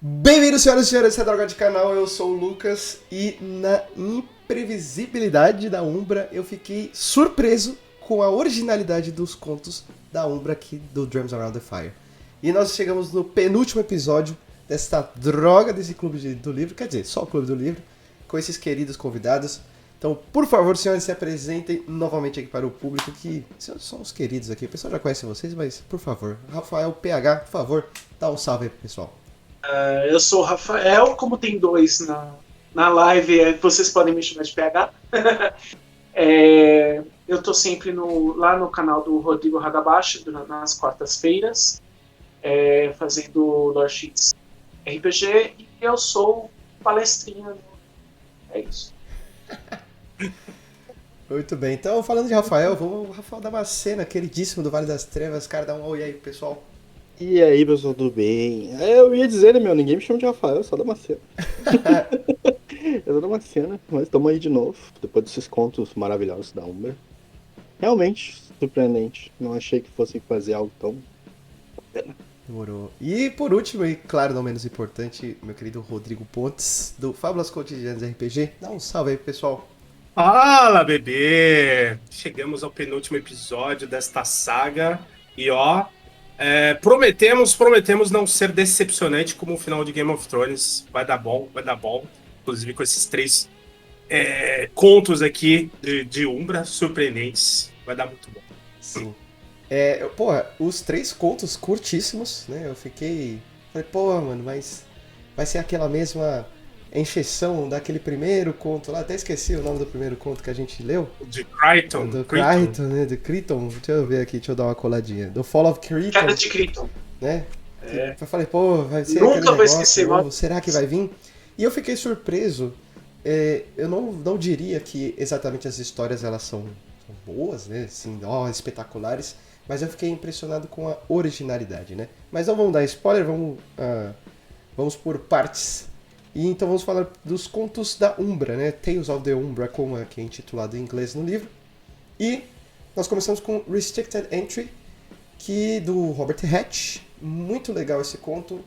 Bem-vindos, senhoras e senhores, esse é Droga de Canal, eu sou o Lucas e na imprevisibilidade da Umbra eu fiquei surpreso com a originalidade dos contos da Umbra aqui do Drums Around the Fire. E nós chegamos no penúltimo episódio desta droga desse clube do livro, quer dizer, só o clube do livro, com esses queridos convidados. Então, por favor, senhores, se apresentem novamente aqui para o público, que são os queridos aqui. O pessoal já conhece vocês, mas, por favor, Rafael PH, por favor, dá um salve aí pro pessoal. Eu sou o Rafael, como tem dois na live, vocês podem me chamar de PH. Eu estou sempre lá no canal do Rodrigo Hagabashi, nas quartas-feiras, fazendo Lore Sheets RPG, e eu sou palestrinha. É isso. Muito bem, então falando de Rafael, vamos o Rafael Damasceno, queridíssimo do Vale das Trevas. Cara, dá um oi aí, pessoal. E aí, pessoal, tudo bem? Eu ia dizer, né, meu, ninguém me chama de Rafael, eu sou Damasceno. Eu sou Damasceno, mas estamos aí de novo, depois desses contos maravilhosos da Umbra. Realmente surpreendente, não achei que fossem fazer algo tão bacana. Demorou. E por último, e claro, não menos importante, meu querido Rodrigo Pontes, do Fábulas Cotidianas RPG. Dá um salve aí, pessoal. Fala, bebê! Chegamos ao penúltimo episódio desta saga e prometemos não ser decepcionante como o final de Game of Thrones. Vai dar bom, vai dar bom. Inclusive com esses três contos aqui de Umbra surpreendentes. Vai dar muito bom. Sim. Os três contos curtíssimos, né? Eu fiquei... Falei, mano, mas vai ser aquela mesma encheção daquele primeiro conto lá. Até esqueci o nome do primeiro conto que a gente leu. De Crichton. Do Crichton, né? De Crichton. Deixa eu ver aqui, deixa eu dar uma coladinha. Do Fall of Crichton. Queda de Crichton. Né? Eu falei, vai ser Nunca aquele vou negócio esquecer, novo, será que vai vir? E eu fiquei surpreso. Eu não diria que exatamente as histórias elas são boas, né? Assim, espetaculares. Mas eu fiquei impressionado com a originalidade, né? Mas não vamos dar spoiler, vamos por partes. E então vamos falar dos contos da Umbra, né? Tales of the Umbra, como é que é intitulado em inglês no livro. E nós começamos com Restricted Entry, que do Robert Hatch. Muito legal esse conto.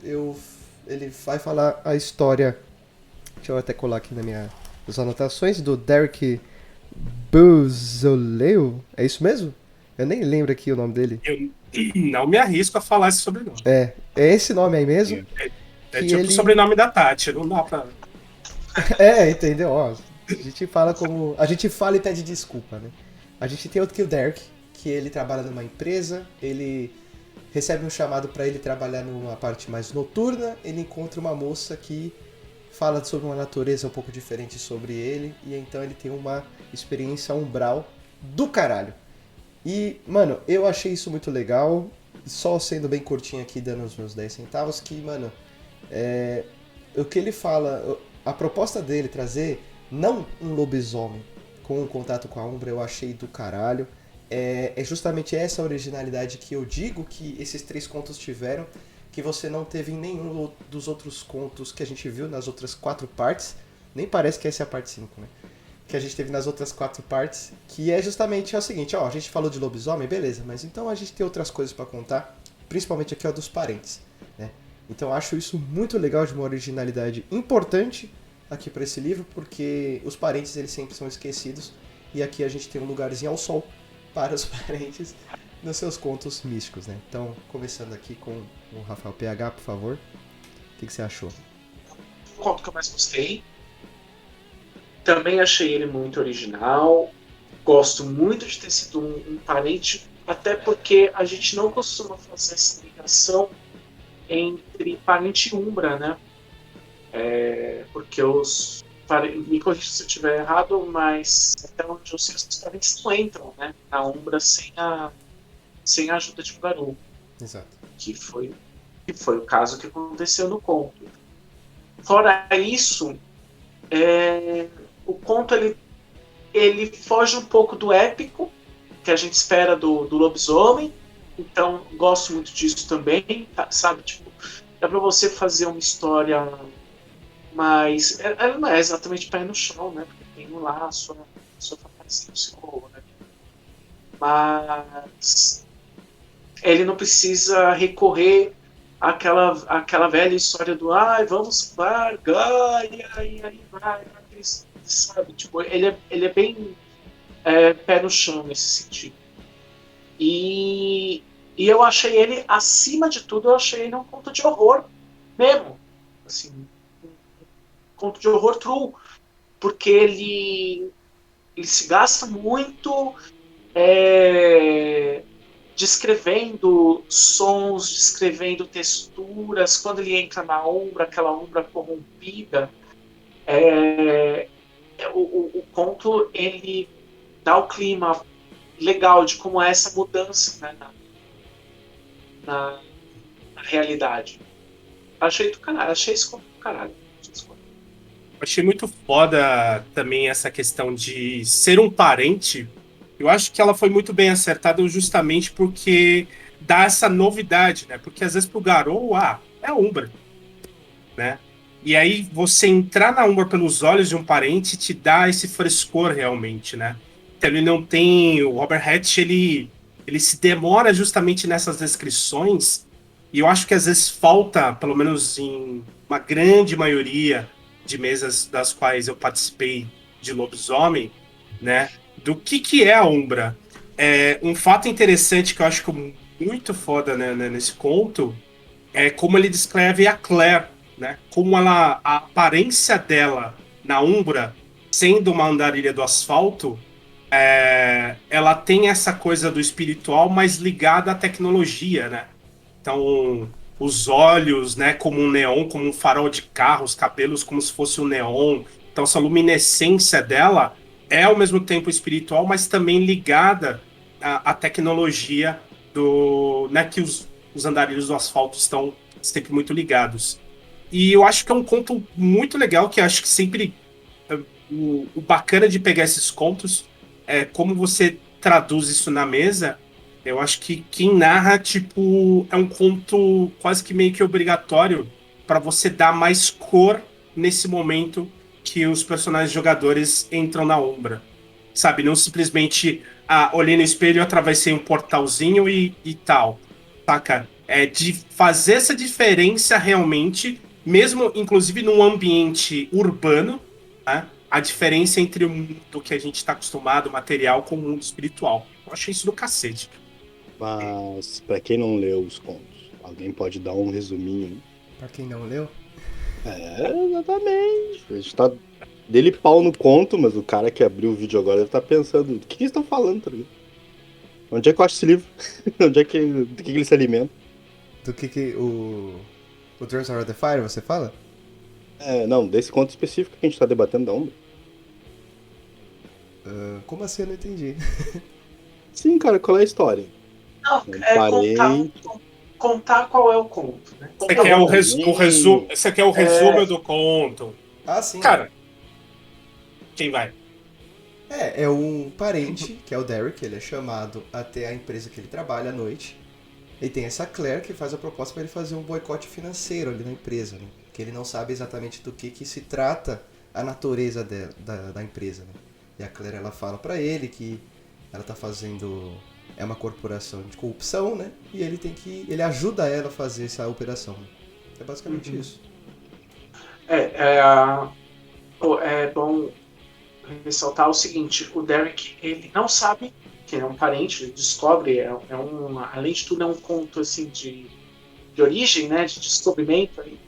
Ele vai falar a história. Deixa eu até colar aqui nas anotações do Derek Beausoleil. É isso mesmo? Eu nem lembro aqui o nome dele. Eu não me arrisco a falar esse sobrenome. É esse nome aí mesmo? É tipo o sobrenome da Tati, não dá pra... Entendeu? Ó, a gente fala e pede desculpa, né? A gente tem outro que o Derek, que ele trabalha numa empresa, ele recebe um chamado para ele trabalhar numa parte mais noturna, ele encontra uma moça que fala sobre uma natureza um pouco diferente sobre ele, e então ele tem uma experiência umbral do caralho. E, mano, eu achei isso muito legal, só sendo bem curtinho aqui, dando os meus 10 centavos, que, mano, o que ele fala, a proposta dele trazer não um lobisomem com um contato com a Umbra, eu achei do caralho. É justamente essa originalidade que eu digo que esses três contos tiveram, que você não teve em nenhum dos outros contos que a gente viu nas outras 4 partes. Nem parece que essa é a parte 5, né? Que a gente teve nas outras 4 partes, que é justamente o seguinte, a gente falou de lobisomem, beleza, mas então a gente tem outras coisas pra contar, principalmente aqui, dos parentes, né? Então eu acho isso muito legal, de uma originalidade importante aqui pra esse livro, porque os parentes, eles sempre são esquecidos, e aqui a gente tem um lugarzinho ao sol para os parentes nos seus contos místicos, né? Então, começando aqui com o Rafael PH, por favor, o que você achou? O conto que eu mais gostei. Também achei ele muito original. Gosto muito de ter sido um parente, até porque a gente não costuma fazer essa ligação entre parente e Umbra, né? Porque me corrija se eu estiver errado, mas até onde eu sei, os parentes não entram, né, na Umbra sem a ajuda de Umbraru. Exato. Que foi o caso que aconteceu no conto. Fora isso, o conto ele foge um pouco do épico que a gente espera do lobisomem, então gosto muito disso também, sabe? Tipo, dá pra você fazer uma história mais... Ela não é exatamente pé no chão, né? Porque tem lá a sua fantasia, o seu horror, né? Mas ele não precisa recorrer aquela velha história do vamos salvar Gaia, e aí vai, sabe? Tipo, ele é bem pé no chão nesse sentido. E eu achei ele, acima de tudo, eu achei ele um conto de horror mesmo. Assim, um conto de horror true. Porque ele se gasta muito descrevendo sons, descrevendo texturas. Quando ele entra na Umbra, aquela Umbra corrompida, o conto ele dá o clima legal de como é essa mudança, né, na realidade. Achei do caralho, achei esse conto do caralho. Achei muito foda também essa questão de ser um parente. Eu acho que ela foi muito bem acertada justamente porque dá essa novidade, né? Porque às vezes pro Garou, é a Umbra, né? E aí você entrar na Umbra pelos olhos de um parente te dá esse frescor realmente, né? Então ele não tem... O Robert Hatch, ele se demora justamente nessas descrições e eu acho que às vezes falta, pelo menos em uma grande maioria de mesas das quais eu participei de lobisomem, né? Do que é a Umbra. Um fato interessante que eu acho que muito foda, né, nesse conto é como ele descreve a Claire, né? Como a aparência dela na Umbra, sendo uma andarilha do asfalto, ela tem essa coisa do espiritual, mas ligada à tecnologia, né? Então, os olhos, né, como um neon, como um farol de carro, os cabelos como se fosse um neon. Então, essa luminescência dela é ao mesmo tempo espiritual, mas também ligada à tecnologia né, que os andarilhos do asfalto estão sempre muito ligados. E eu acho que é um conto muito legal, que eu acho que sempre o bacana de pegar esses contos é como você traduz isso na mesa. Eu acho que quem narra, tipo, é um conto quase que meio que obrigatório para você dar mais cor nesse momento que os personagens jogadores entram na Umbra. Sabe, não simplesmente, olhei no espelho, atravessei um portalzinho e tal. Saca? É de fazer essa diferença realmente, mesmo inclusive num ambiente urbano, né? A diferença entre o mundo que a gente está acostumado, material, com o mundo espiritual. Eu achei isso do cacete. Mas, pra quem não leu os contos, alguém pode dar um resuminho? Pra quem não leu, Exatamente. A gente tá dele pau no conto, mas o cara que abriu o vídeo agora deve estar pensando: do que eles estão falando, tá ligado? Onde é que eu acho esse livro? Do que ele se alimenta? do que o Drums Are the Fire, você fala? Não, desse conto específico que a gente tá debatendo da Umbra. Como assim? Eu não entendi. Sim, cara, qual é a história? Não, Parei. contar qual é o conto, né? Você quer o resumo? Você quer o resumo do conto? Ah, sim. Cara, quem vai? É um parente, que é o Derek, ele é chamado até a empresa que ele trabalha à noite. E tem essa Claire que faz a proposta para ele fazer um boicote financeiro ali na empresa, né? Que ele não sabe exatamente do que se trata a natureza da empresa, né? E a Claire, ela fala para ele que ela tá fazendo... É uma corporação de corrupção, né? E ele ajuda ela a fazer essa operação. É basicamente isso. É bom ressaltar o seguinte: o Derek, ele não sabe que é um parente, ele descobre, além de tudo é um conto assim de origem, né, de descobrimento aí.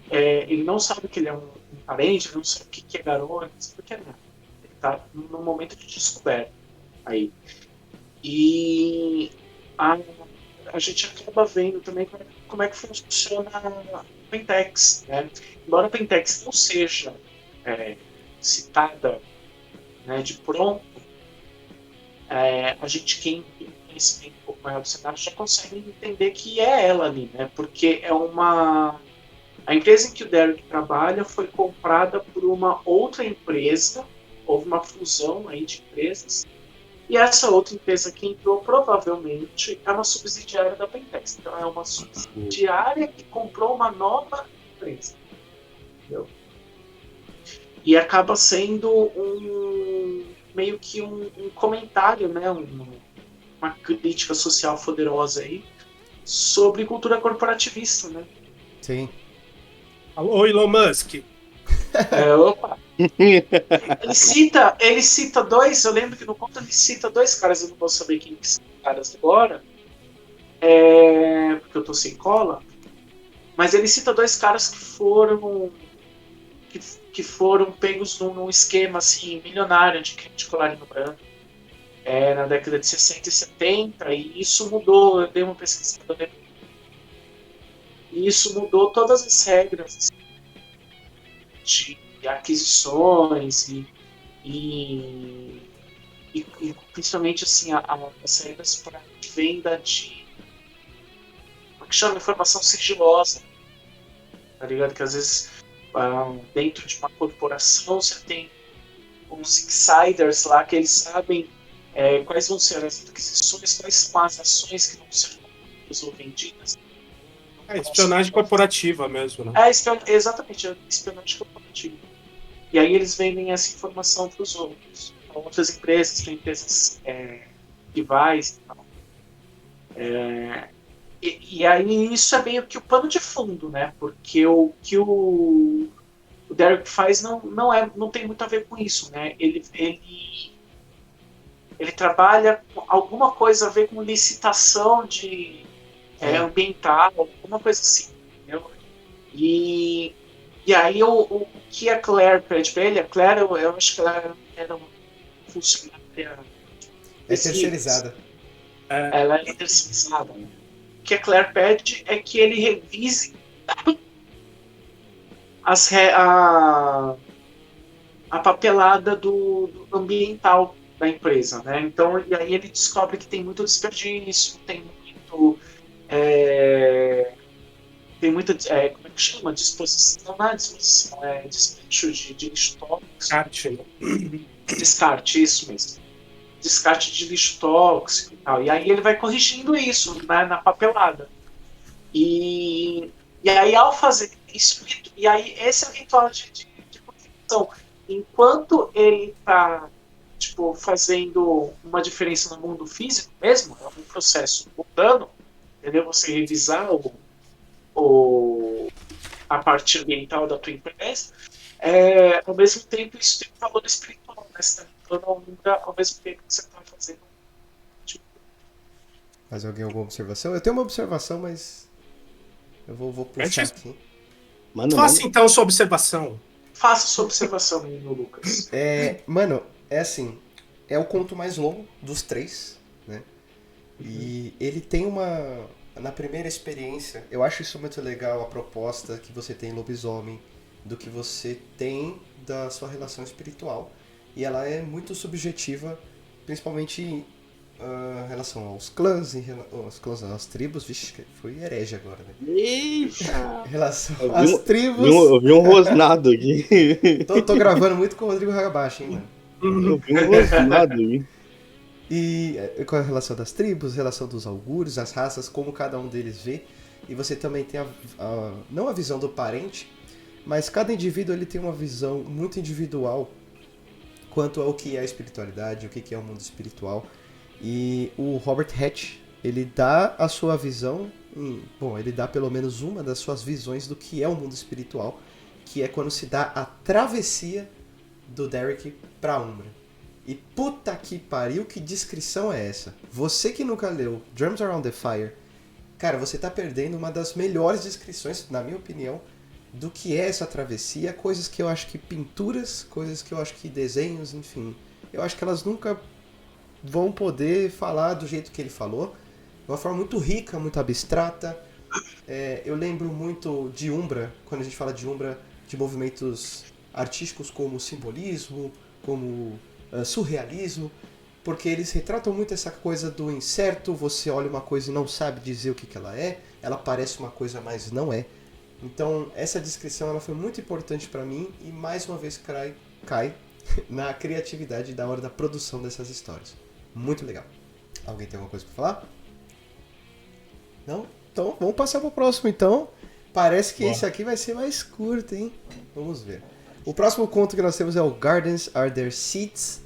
Ele não sabe que ele é um parente, ele não sabe o que é garoto, não sabe o que é nada. Ele está no momento de descoberta aí. E a gente acaba vendo também como é que funciona a Pentex, né? Embora a Pentex não seja citada, né, de pronto, a gente, quem tem conhecimento um pouco maior do cenário, já consegue entender que é ela ali, né? Porque a empresa em que o Derek trabalha foi comprada por uma outra empresa, houve uma fusão aí de empresas, e essa outra empresa que entrou provavelmente é uma subsidiária da Pentex. Então é uma subsidiária que comprou uma nova empresa. Entendeu? E acaba sendo meio que um comentário, né? Uma crítica social poderosa aí sobre cultura corporativista, né? Sim. Alô, Elon Musk. Opa. Ele cita dois, eu lembro que no conto ele cita dois caras, eu não vou saber quem que são os caras agora, porque eu tô sem cola, mas ele cita dois caras que foram pegos num esquema assim, milionário de crime de colarinho branco, na década de 60 e 70, e isso mudou, eu dei uma pesquisada, e isso mudou todas as regras de aquisições e principalmente assim, as regras para venda de o que chama informação sigilosa, tá ligado? Que às vezes dentro de uma corporação você tem uns insiders lá que eles sabem quais vão ser as aquisições, quais são as ações que vão ser vendidas ou vendidas. Espionagem corporativa mesmo, né? Exatamente, espionagem corporativa. E aí eles vendem essa informação para os outros, para outras empresas, para empresas rivais e tal. E aí isso é meio que o pano de fundo, né? Porque o que o Derek faz não tem muito a ver com isso, né? Ele trabalha com alguma coisa a ver com licitação de ambiental, alguma coisa assim, entendeu? E aí o que a Claire pede pra ele, a Claire, eu acho que ela era uma funcionária... É terceirizada. Ela é terceirizada, né? O que a Claire pede é que ele revise a papelada do ambiental da empresa, né? Então, e aí ele descobre que tem muito desperdício, tem muita, como é que chama? Disposição, não é disposição, despejo de lixo tóxico. Descarte, isso mesmo. Descarte de lixo tóxico e tal. E aí ele vai corrigindo isso, né, na papelada. E aí ao fazer isso, e aí esse é o ritual de correção. Enquanto ele está fazendo uma diferença no mundo físico mesmo, é um processo mudando, entendeu? Você revisar a parte ambiental da tua empresa, ao mesmo tempo isso tem um valor espiritual, né? Você está ao mesmo tempo que você está fazendo. Mas alguém alguma observação? Eu tenho uma observação, mas eu vou puxar aqui. Faça então sua observação. Faça sua observação, menino Lucas. Mano, é assim, é o conto mais longo dos três, né? E ele tem uma... Na primeira experiência, eu acho isso muito legal, a proposta que você tem em Lobisomem, do que você tem da sua relação espiritual. E ela é muito subjetiva, principalmente em relação aos clãs, às tribos. Vixe, fui herege agora, né? Eita! Em relação às tribos... Eu vi um rosnado aqui. Tô gravando muito com o Rodrigo Hagabashi, hein, mano? Eu vi um rosnado aqui. E com a relação das tribos, relação dos augúrios, as raças, como cada um deles vê. E você também tem não a visão do parente, mas cada indivíduo ele tem uma visão muito individual quanto ao que é a espiritualidade, o que é o mundo espiritual. E o Robert Hatch, ele dá a sua visão, ele dá pelo menos uma das suas visões do que é o mundo espiritual, que é quando se dá a travessia do Derek pra Umbra. E puta que pariu, que descrição é essa? Você que nunca leu Drums Around the Fire, cara, você tá perdendo uma das melhores descrições, na minha opinião, do que é essa travessia. Coisas que eu acho que pinturas, coisas que eu acho que desenhos, enfim, eu acho que elas nunca vão poder falar do jeito que ele falou. De uma forma muito rica, muito abstrata. Eu lembro muito de Umbra, quando a gente fala de Umbra, de movimentos artísticos como simbolismo, como surrealismo, porque eles retratam muito essa coisa do incerto. Você olha uma coisa e não sabe dizer o que ela é, ela parece uma coisa, mas não é. Então essa descrição ela foi muito importante para mim e mais uma vez cai na criatividade da hora da produção dessas histórias. Muito legal. Alguém tem alguma coisa para falar? Não? Então vamos passar pro próximo então. Parece que esse aqui vai ser mais curto, hein? Vamos ver. O próximo conto que nós temos é o Gardens Are Their Seats.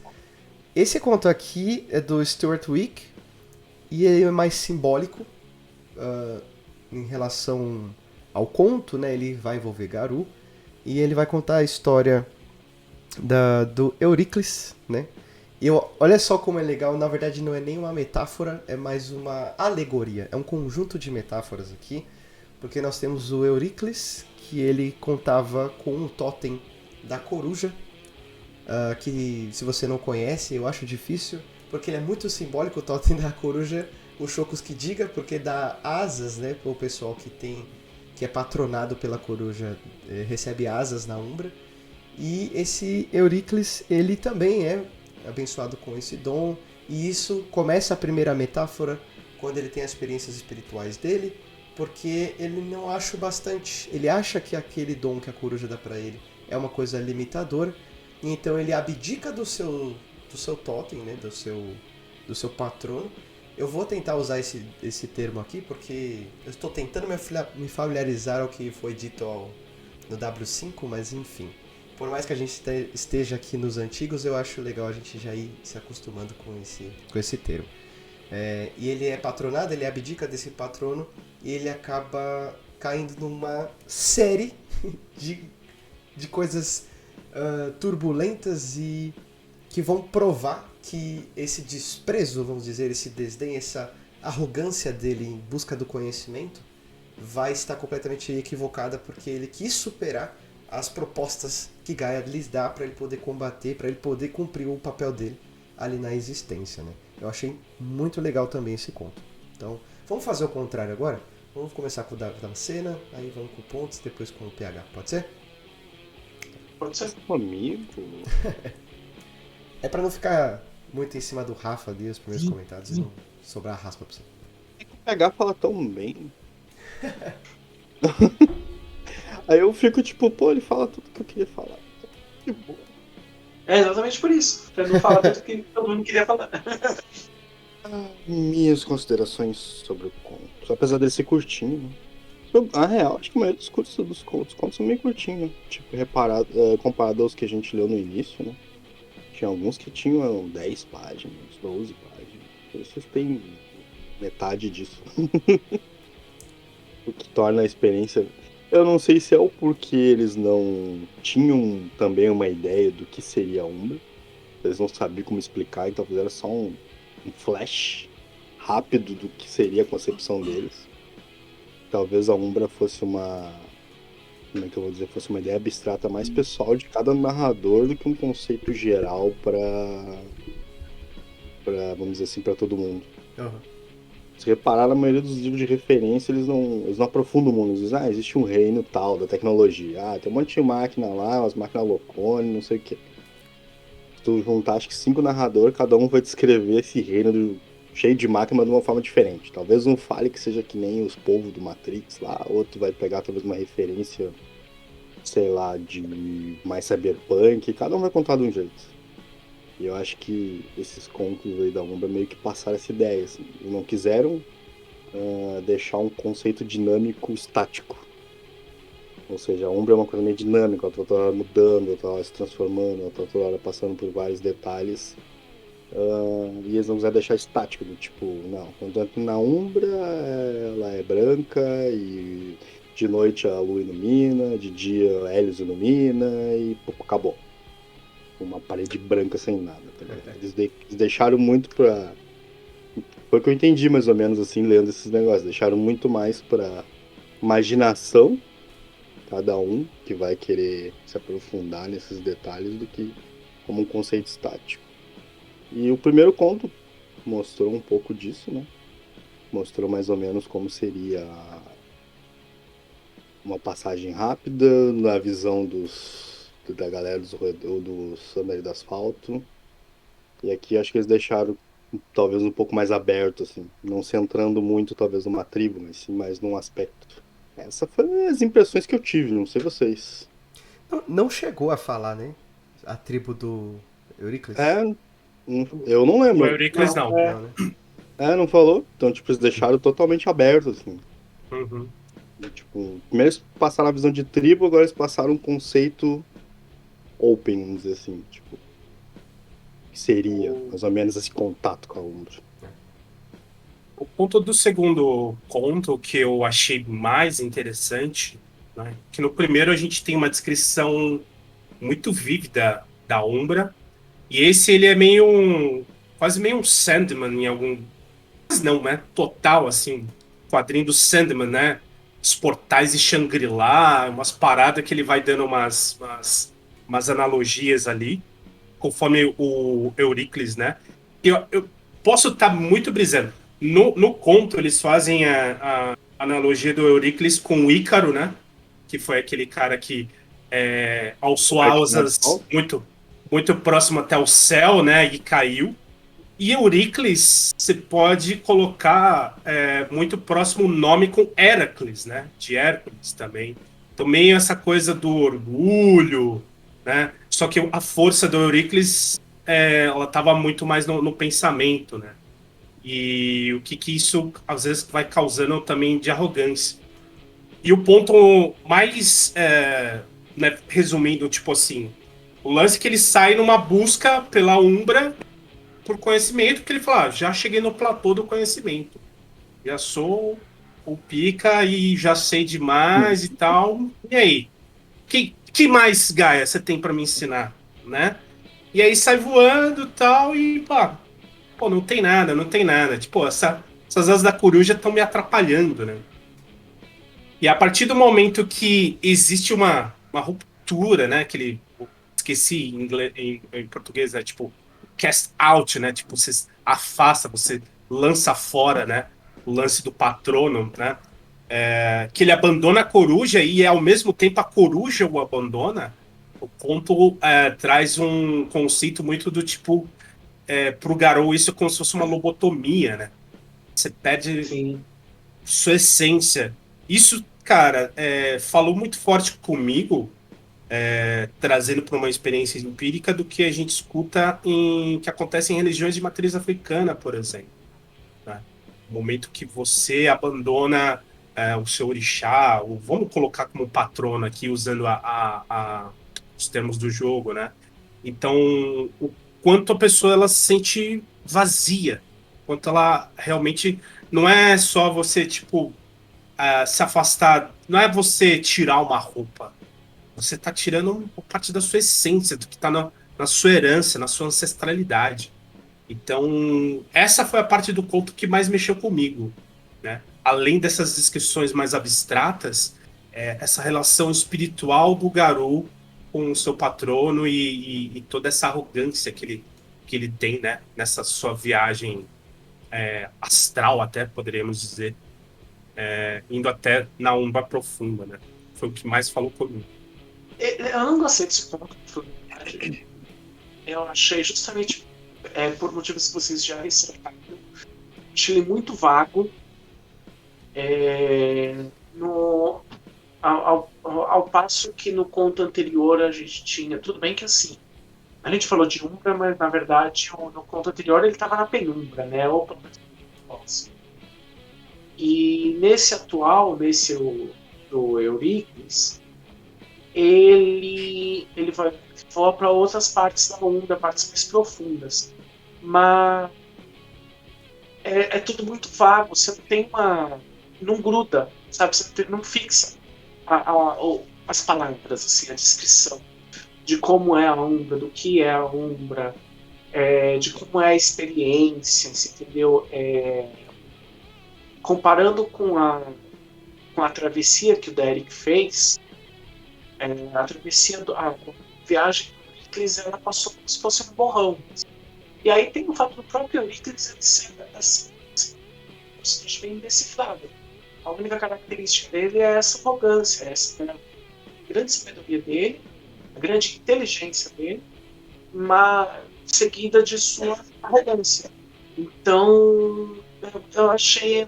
Esse conto aqui é do Stuart Wick e ele é mais simbólico. em relação ao conto, né? Ele vai envolver Garou e ele vai contar a história do Euríclides, né? E olha só como é legal, na verdade não é nem uma metáfora, é mais uma alegoria. É um conjunto de metáforas aqui, porque nós temos o Euríclides, que ele contava com um totem da coruja, que se você não conhece, eu acho difícil, porque ele é muito simbólico, o totem da coruja, o Chocos que diga, porque dá asas, né, para o pessoal que é patronado pela coruja, recebe asas na Umbra. E esse Euríclides, ele também é abençoado com esse dom, e isso começa a primeira metáfora quando ele tem as experiências espirituais dele, porque ele não acha o bastante. Ele acha que aquele dom que a coruja dá para ele é uma coisa limitadora, e então ele abdica do seu totem, né, do seu patrono. Eu vou tentar usar esse termo aqui porque eu estou tentando me familiarizar ao que foi dito no W5, mas enfim. Por mais que a gente esteja aqui nos antigos, eu acho legal a gente já ir se acostumando com esse termo. E ele é patronado, ele abdica desse patrono e ele acaba caindo numa série de coisas turbulentas e que vão provar que esse desprezo, vamos dizer, esse desdém, essa arrogância dele em busca do conhecimento vai estar completamente equivocada, porque ele quis superar as propostas que Gaia lhes dá para ele poder combater, para ele poder cumprir o papel dele ali na existência, né? Eu achei muito legal também esse conto. Então, vamos fazer o contrário agora? Vamos começar com o Damascena, aí vamos com o Pontes, depois com o PH. Pode ser? Pode ser. Comigo? É para não ficar muito em cima do Rafa ali, os primeiros comentários, e não sobrar raspa pra você. O PH fala tão bem. Aí eu fico tipo, pô, ele fala tudo que eu queria falar. Que boa. É exatamente por isso. Pra não falar tudo que todo mundo queria falar. Minhas considerações sobre o conto. Apesar dele ser curtinho, né? Na real, acho que a maioria dos contos são meio curtinhos, né? Tipo, comparado aos que a gente leu no início, né? Tinha alguns que tinham 10 páginas, 12 páginas. Vocês têm metade disso. O que torna a experiência... Eu não sei se é o porquê eles não tinham também uma ideia do que seria a Umbra. Eles não sabiam como explicar, então fizeram só um flash rápido do que seria a concepção deles. Talvez a Umbra fosse uma... Como é que eu vou dizer? Fosse uma ideia abstrata mais pessoal de cada narrador do que um conceito geral para vamos dizer assim, para todo mundo. Uhum. Se reparar, na maioria dos livros de referência, eles não aprofundam o mundo. Eles dizem, existe um reino tal, da tecnologia. Tem um monte de máquina lá, umas máquinas louconas, não sei o quê. Se tu juntar, acho que 5 narradores, cada um vai descrever esse reino cheio de máquina, mas de uma forma diferente. Talvez um fale que seja que nem os povos do Matrix lá, outro vai pegar talvez uma referência, sei lá, de mais cyberpunk. Cada um vai contar de um jeito. E eu acho que esses contos aí da Umbra meio que passaram essa ideia, assim. Eles não quiseram deixar um conceito dinâmico estático. Ou seja, a Umbra é uma coisa meio dinâmica, ela tá toda hora mudando, ela tá toda hora se transformando, ela tá toda hora passando por vários detalhes. E eles não quiseram deixar estático, do tipo, não, quando entra na Umbra, ela é branca e de noite a lua ilumina, de dia a Hélios ilumina e pô, acabou. Uma parede branca sem nada, tá ligado? Eles deixaram muito pra... Foi o que eu entendi mais ou menos assim, lendo esses negócios. Deixaram muito mais pra imaginação, cada um que vai querer se aprofundar nesses detalhes, do que como um conceito estático. E o primeiro conto mostrou um pouco disso, né? Mostrou mais ou menos como seria uma passagem rápida na visão da galera do Summer do Asfalto. E aqui acho que eles deixaram talvez um pouco mais aberto, assim, não centrando muito talvez numa tribo, mas sim mais num aspecto. Essas foram as impressões que eu tive, não sei vocês. Não chegou a falar, né? A tribo do Euríclides? Eu não O lembro. Euríclides não. Não, né? Não falou? Então, tipo, eles deixaram totalmente aberto, assim. Uhum. E, tipo, primeiro eles passaram a visão de tribo, agora eles passaram um conceito open, vamos dizer assim, tipo, que seria mais ou menos esse contato com a Umbra. O ponto do segundo conto que eu achei mais interessante, né, que no primeiro a gente tem uma descrição muito vívida da Umbra, e esse ele é quase meio um Sandman em algum, mas não, né, total assim, quadrinho do Sandman, né, os portais de Shangri-La, umas paradas que ele vai dando umas analogias ali, conforme o Euríclides, né? Eu posso estar muito brisando. No conto, eles fazem a analogia do Euríclides com o Ícaro, né? Que foi aquele cara que alçou asas muito próximo até o céu, né? E caiu. E Euríclides, você pode colocar muito próximo o nome com Heracles, né? De Hércules também. Então, meio essa coisa do orgulho, né? Só que a força do Euríclides, ela estava muito mais no pensamento, né? E o que isso, às vezes, vai causando também de arrogância. E o ponto mais, né, resumindo, tipo assim, o lance é que ele sai numa busca pela Umbra por conhecimento, porque ele fala, já cheguei no platô do conhecimento. Já sou o pica e já sei demais e tal. E aí? Que mais, Gaia, você tem para me ensinar, né? E aí sai voando e tal e pô, não tem nada, não tem nada. Tipo, essas asas da coruja estão me atrapalhando, né? E a partir do momento que existe uma ruptura, né? Que ele, esqueci em, inglês, em português, é tipo cast out, né? Tipo, você afasta, você lança fora, né? O lance do patrono, né? Que ele abandona a coruja e ao mesmo tempo a coruja o abandona. O conto traz um conceito muito do tipo pro Garou isso é como se fosse uma lobotomia, né? Você perde Sim. sua essência. Isso, cara, falou muito forte comigo, trazendo para uma experiência empírica do que a gente escuta que acontece em religiões de matriz africana, por exemplo. Né? O momento que você abandona o seu orixá, ou vamos colocar como patrono aqui, usando os termos do jogo, né? Então, o quanto a pessoa ela se sente vazia, quanto ela realmente não é só você tipo se afastar, não é você tirar uma roupa, você está tirando uma parte da sua essência, do que está na sua herança, na sua ancestralidade. Então, essa foi a parte do conto que mais mexeu comigo, né? Além dessas descrições mais abstratas, essa relação espiritual do Garou com o seu patrono e toda essa arrogância que ele tem, né? Nessa sua viagem astral, até poderíamos dizer, indo até na Umbra Profunda, né? Foi o que mais falou comigo. Eu não gostei desse ponto. Eu achei justamente por motivos que vocês já ressaltaram. Achei ele muito vago. Ao passo que no conto anterior a gente tinha. Tudo bem que assim. A gente falou de Umbra, mas na verdade no conto anterior ele estava na penumbra, né? Ou pelo menos. E nesse atual, do Euríclides, ele vai para outras partes da Umbra, partes mais profundas. Mas é tudo muito vago, você não tem uma. Não gruda, sabe? Você não fixa as palavras, assim, a descrição de como é a Umbra, do que é a Umbra, de como é a experiência, você entendeu? Comparando com a travessia que o Derek fez, a travessia, a viagem do Euríclides, ela passou como se fosse um borrão. E aí tem o fato do próprio Euríclides ele ser assim, bem indecifrável. A única característica dele é essa arrogância, essa grande sabedoria dele, a grande inteligência dele, mas seguida de sua arrogância. Então, eu achei.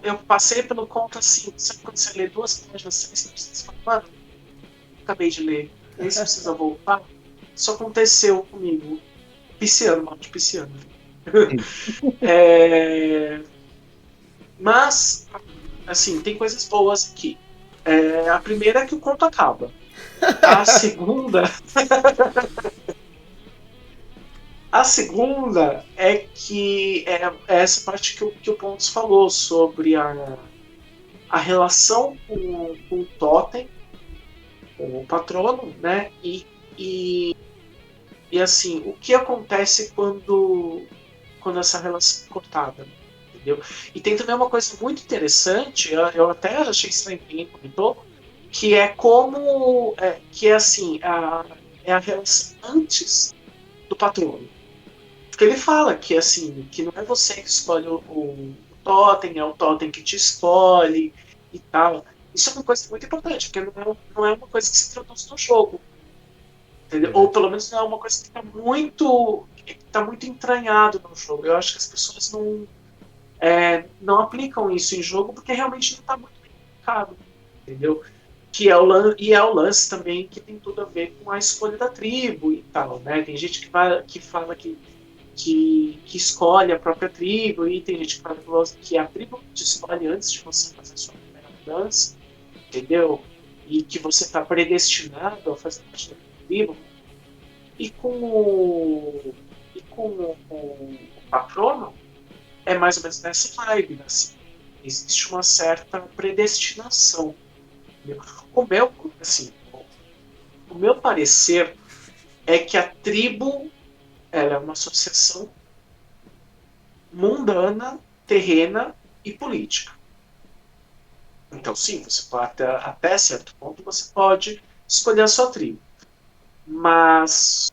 Eu passei pelo conto assim, sabe quando você lê 2 páginas, 3, você fala, mano, acabei de ler, nem se precisa voltar. Isso aconteceu comigo. Pisciano, mal de pisciano. Mas, assim, tem coisas boas aqui. A primeira é que o conto acaba. A segunda. A segunda é que é essa parte que o Pontos falou sobre a relação com o Totem, com o patrono, né? E assim, o que acontece quando essa relação é cortada, entendeu? E tem também uma coisa muito interessante, eu até achei estranho que ninguém comentou, que é como, que é assim, é a relação antes do patrono. Porque ele fala que assim, que não é você que escolhe o totem, é o totem que te escolhe e tal. Isso é uma coisa muito importante, porque não é uma coisa que se traduz no jogo. Entendeu? Ou pelo menos não é uma coisa que está muito entranhado no jogo. Eu acho que as pessoas não aplicam isso em jogo porque realmente não está muito bem aplicado. Entendeu? E é o lance também que tem tudo a ver com a escolha da tribo e tal. Né? Tem gente que fala que escolhe a própria tribo, e tem gente que fala que a tribo te escolhe antes de você fazer a sua primeira mudança, entendeu? E que você está predestinado a fazer parte da tribo. E com o patrono, é mais ou menos nessa vibe, né? Assim, existe uma certa predestinação. Entendeu? O meu parecer é que a tribo ela é uma associação mundana, terrena e política. Então, sim, você pode, até certo ponto você pode escolher a sua tribo. Mas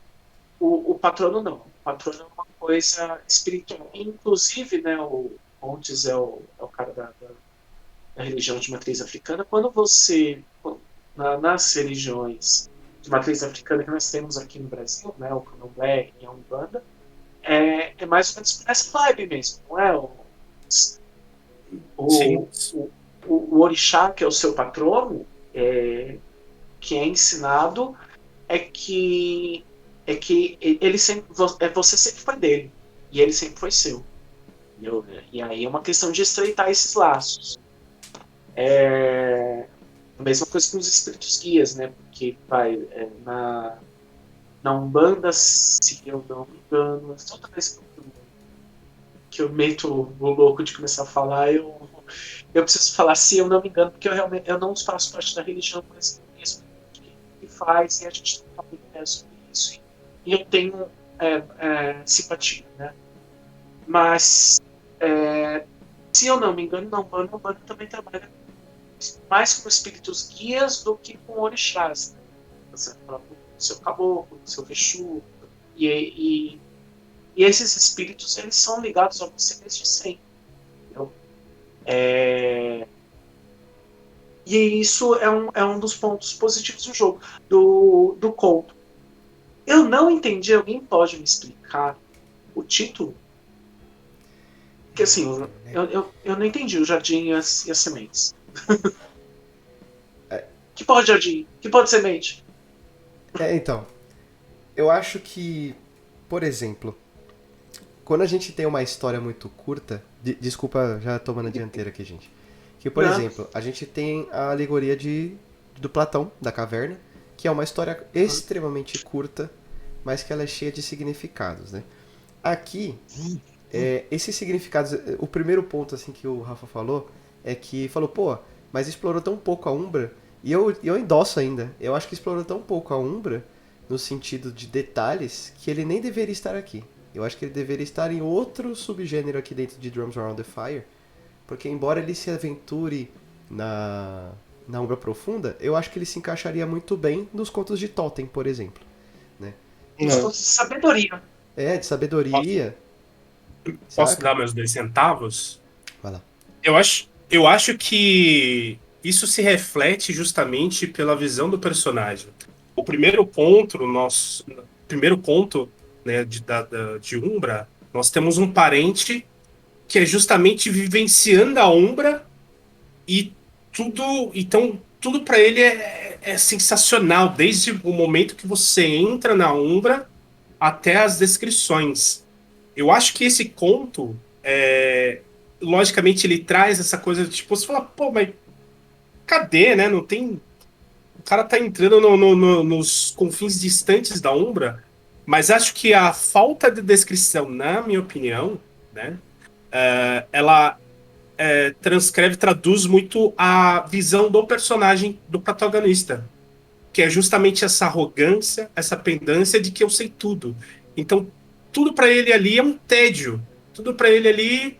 o patrono não. O patrono é uma coisa espiritual. Inclusive, né, o Pontes é o cara da religião de matriz africana. Quando você, nas religiões de matriz africana que nós temos aqui no Brasil, né, o Candomblé e a Umbanda, é mais ou menos por essa vibe mesmo, não é? Sim. O orixá, que é o seu patrono, que é ensinado, é que ele sempre, você sempre foi dele e ele sempre foi seu. Entendeu? E aí é uma questão de estreitar esses laços. A mesma coisa com os espíritos guias, né? Porque na Umbanda, se eu não me engano, toda vez que eu meto o louco de começar a falar, eu preciso falar se eu não me engano, porque eu não faço parte da religião, mas isso que faz, e a gente tem uma ideia sobre isso, e eu tenho simpatia, né? Mas, se eu não me engano, na Umbanda também trabalha mais com espíritos guias do que com orixás, né? Você fala com o seu caboclo, com o seu Exu, e esses espíritos, eles são ligados a você desde sempre. Entendeu? E isso é um dos pontos positivos do jogo, do conto. Eu não entendi, alguém pode me explicar o título? Porque assim, eu não entendi o jardim e as sementes. Que pode jardim? Que pode semente? Então, eu acho que, por exemplo, quando a gente tem uma história muito curta, desculpa já tomando a dianteira aqui, gente. Que, por exemplo, a gente tem a alegoria do Platão, da caverna, que é uma história extremamente curta, mas que ela é cheia de significados, né? Aqui, esses significados, o primeiro ponto assim que o Rafa falou, é que falou, pô, mas explorou tão pouco a Umbra, e eu endosso ainda, eu acho que explorou tão pouco a Umbra, no sentido de detalhes, que ele nem deveria estar aqui. Eu acho que ele deveria estar em outro subgênero aqui dentro de Drums Around the Fire, porque embora ele se aventure na Umbra Profunda, eu acho que ele se encaixaria muito bem nos contos de Totem, por exemplo. Né? Nos contos de sabedoria. De sabedoria. Posso dar meus 2 centavos? Vai lá. Eu acho que isso se reflete justamente pela visão do personagem. O primeiro ponto, primeiro conto, né, de Umbra, nós temos um parente que é justamente vivenciando a Umbra e tudo para ele é sensacional, desde o momento que você entra na Umbra até as descrições. Eu acho que esse conto, logicamente, ele traz essa coisa de tipo, você fala, pô, mas cadê, né? Não tem. O cara tá entrando nos confins distantes da Umbra Mas acho que a falta de descrição, na minha opinião, né, ela traduz muito a visão do personagem, do protagonista, que é justamente essa arrogância, essa pendância de que eu sei tudo. Então, tudo pra ele ali é um tédio. Tudo pra ele ali,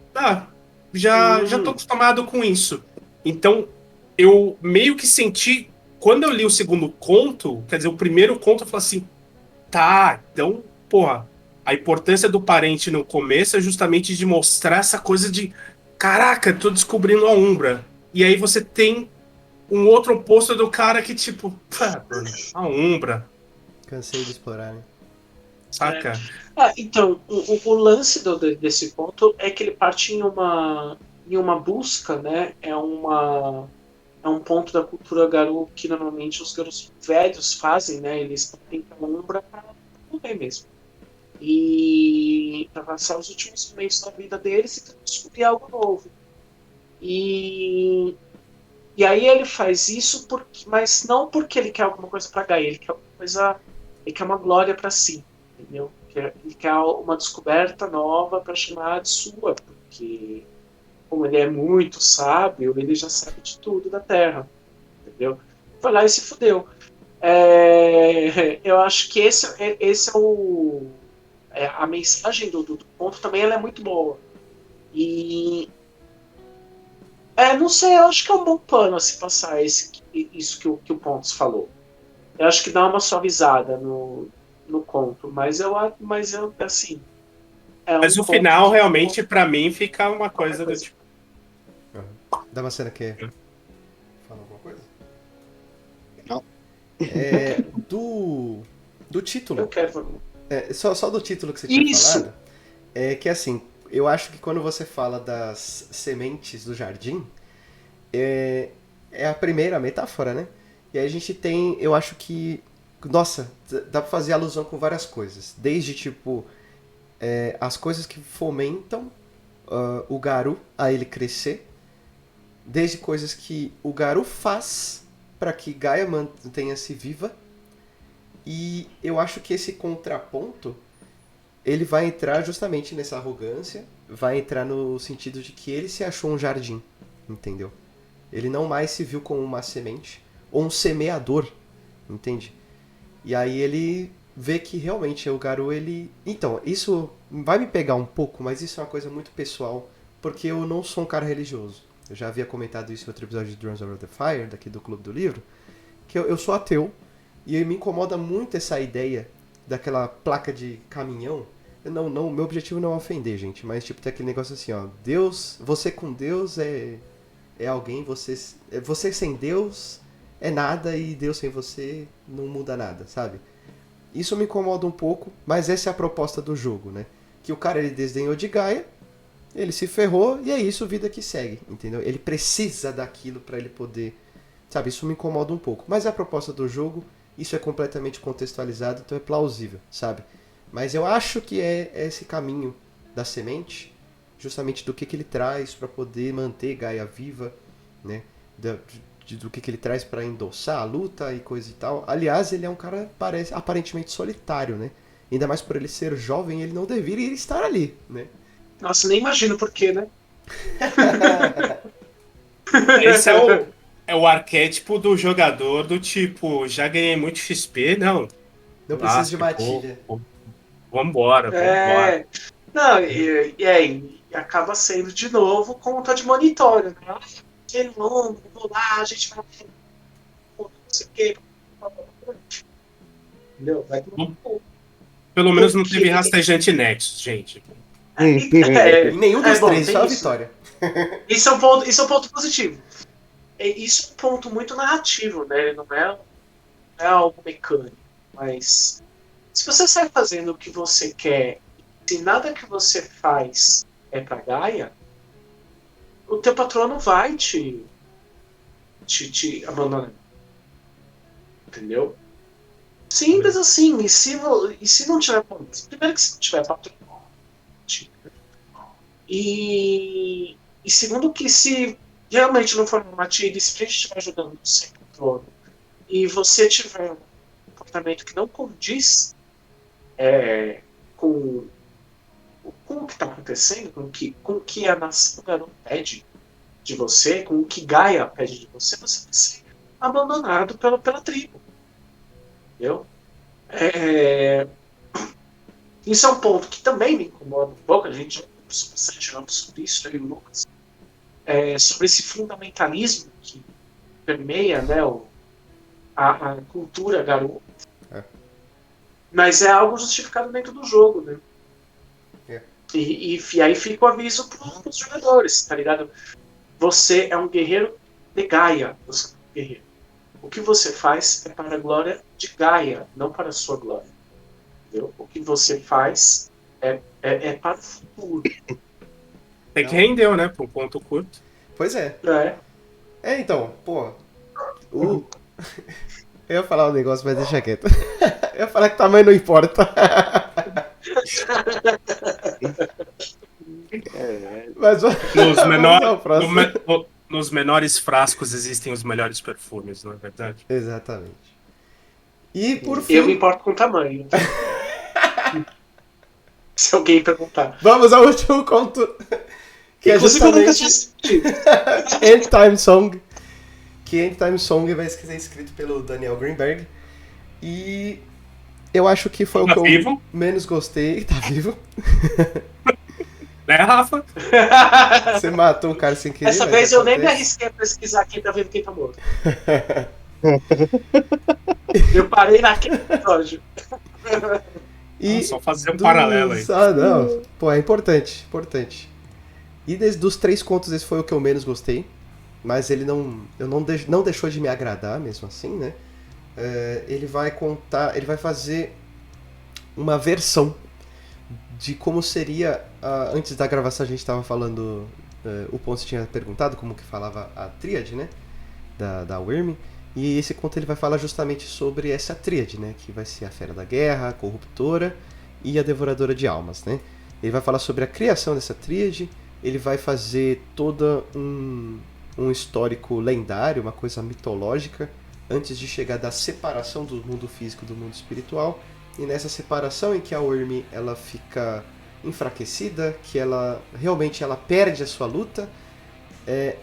já tô acostumado com isso. Então, eu meio que senti, quando eu li o segundo conto, quer dizer, o primeiro conto, eu falei assim, tá, então, porra, a importância do parente no começo é justamente de mostrar essa coisa de, caraca, tô descobrindo a Umbra. E aí você tem um outro oposto do cara que, tipo, mano, a Umbra, Cansei de explorar, né? saca? Então, o lance desse ponto é que ele parte em uma busca, né? É um ponto da cultura Garou que normalmente os garotos velhos fazem, né? Eles tentam a Umbra para morrer mesmo. E para passar os últimos momentos da vida deles e descobrir algo novo. E aí ele faz isso, mas não porque ele quer alguma coisa para Gaia, ele quer uma glória para si, entendeu? Ele quer uma descoberta nova para chamar de sua, porque como ele é muito sábio, ele já sabe de tudo da Terra, entendeu? Foi lá e se fudeu. Eu acho que esse é o a mensagem do ponto também ela é muito boa. E não sei, eu acho que é um bom pano a se passar isso que o Pontes falou. Eu acho que dá uma suavizada no conto, mas eu assim, é um Mas o conto final, que realmente, pra mim, fica uma qualquer coisa do coisa. tipo. Damascena quer falar alguma coisa? Não. Do título. Eu quero. Só do título que você tinha Isso! falado. É que assim, eu acho que quando você fala das sementes do jardim, é a primeira metáfora, né? E aí a gente tem, eu acho que, nossa, dá pra fazer alusão com várias coisas. Desde, tipo, as coisas que fomentam o Garu a ele crescer, desde coisas que o Garu faz para que Gaia mantenha-se viva. E eu acho que esse contraponto ele vai entrar justamente nessa arrogância, vai entrar no sentido de que ele se achou um jardim, entendeu? Ele não mais se viu como uma semente ou um semeador, entende? E aí ele vê que realmente o Garu, ele... Então, isso vai me pegar um pouco, mas isso é uma coisa muito pessoal, porque eu não sou um cara religioso. Eu já havia comentado isso em outro episódio de Drums Over the Fire, daqui do Clube do Livro, que eu sou ateu, e me incomoda muito essa ideia daquela placa de caminhão. Não, meu objetivo não é ofender, gente, mas tipo, tem aquele negócio assim, ó, Deus, você com Deus é alguém, você sem Deus é nada e Deus sem você não muda nada, sabe? Isso me incomoda um pouco, mas essa é a proposta do jogo, né? Que o cara ele desdenhou de Gaia, ele se ferrou e é isso, vida que segue, entendeu? Ele precisa daquilo pra ele poder, sabe? Isso me incomoda um pouco, mas é a proposta do jogo, isso é completamente contextualizado, então é plausível, sabe? Mas eu acho que é esse caminho da semente, justamente do que ele traz para poder manter Gaia viva, né? Do que ele traz para endossar a luta e coisa e tal. Aliás, ele é um cara aparentemente solitário, né? Ainda mais por ele ser jovem, ele não deveria estar ali, né? Nossa, nem imagino por quê, né? Esse é o arquétipo do jogador do tipo, já ganhei muito XP, não. Não precisa de Lasca, matilha. Vambora. Não, e acaba sendo de novo conta de monitório, né? Aquele nome, vou lá, a gente vai. Não sei o quê. Entendeu? Vai Pelo menos não Porque- teve rastejante Nexus, gente. Em nenhum dos bom, três, tem só a isso. vitória. Isso é um ponto positivo. Isso é um ponto muito narrativo, né? Não é algo mecânico. Mas se você sai fazendo o que você quer, se nada que você faz é pra Gaia, o teu patrão não vai te abandonar. Entendeu? Simples assim. E se não tiver. Primeiro que se não tiver patrão. E segundo que se realmente não for uma matilha, se a gente estiver ajudando sem patrono, e você tiver um comportamento que não condiz, com o que está acontecendo, com o que a nação Garou pede de você, com o que Gaia pede de você, você vai ser abandonado pela tribo. Entendeu? Isso é um ponto que também me incomoda um pouco, a gente já conversou bastante sobre isso, eu e o Lucas, sobre esse fundamentalismo que permeia, né, a cultura Garou. Mas é algo justificado dentro do jogo, né? E aí fica o aviso para os jogadores, tá ligado? Você é um guerreiro de Gaia, você é um guerreiro. O que você faz é para a glória de Gaia, não para a sua glória. Entendeu? O que você faz é para o futuro. Tem que rendeu, né? Por um ponto curto. Pois é. Então, pô. Eu ia falar um negócio, mas deixa quieto. Eu ia falar que tamanho não importa. Mas nos menores frascos existem os melhores perfumes, não é verdade? Exatamente. E por fim... Eu me importo com o tamanho. Se alguém perguntar. Vamos ao último conto. Que inclusive é eu nunca tinha assistido. End Time Song. Que End Time Song vai ser escrito pelo Daniel Greenberg. E eu acho que foi o que eu menos gostei. Tá vivo? Né, Rafa? Você matou um cara sem querer. Dessa vez eu nem me arrisquei a pesquisar aqui pra ver quem tá morto. Eu parei naquele episódio. Só fazer um paralelo aí. Não. Pô, é importante. E dos 3 contos, esse foi o que eu menos gostei. Mas ele não deixou de me agradar, mesmo assim, né? Ele vai fazer uma versão de como seria... antes da gravação a gente estava falando... o Ponce tinha perguntado como que falava a tríade, né? Da Wyrm. E esse conto ele vai falar justamente sobre essa tríade, né? Que vai ser a Fera da Guerra, a Corruptora e a Devoradora de Almas, né? Ele vai falar sobre a criação dessa tríade. Ele vai fazer todo um histórico lendário, uma coisa mitológica, antes de chegar da separação do mundo físico do mundo espiritual. E nessa separação em que a Wyrm ela fica enfraquecida, que ela realmente perde a sua luta,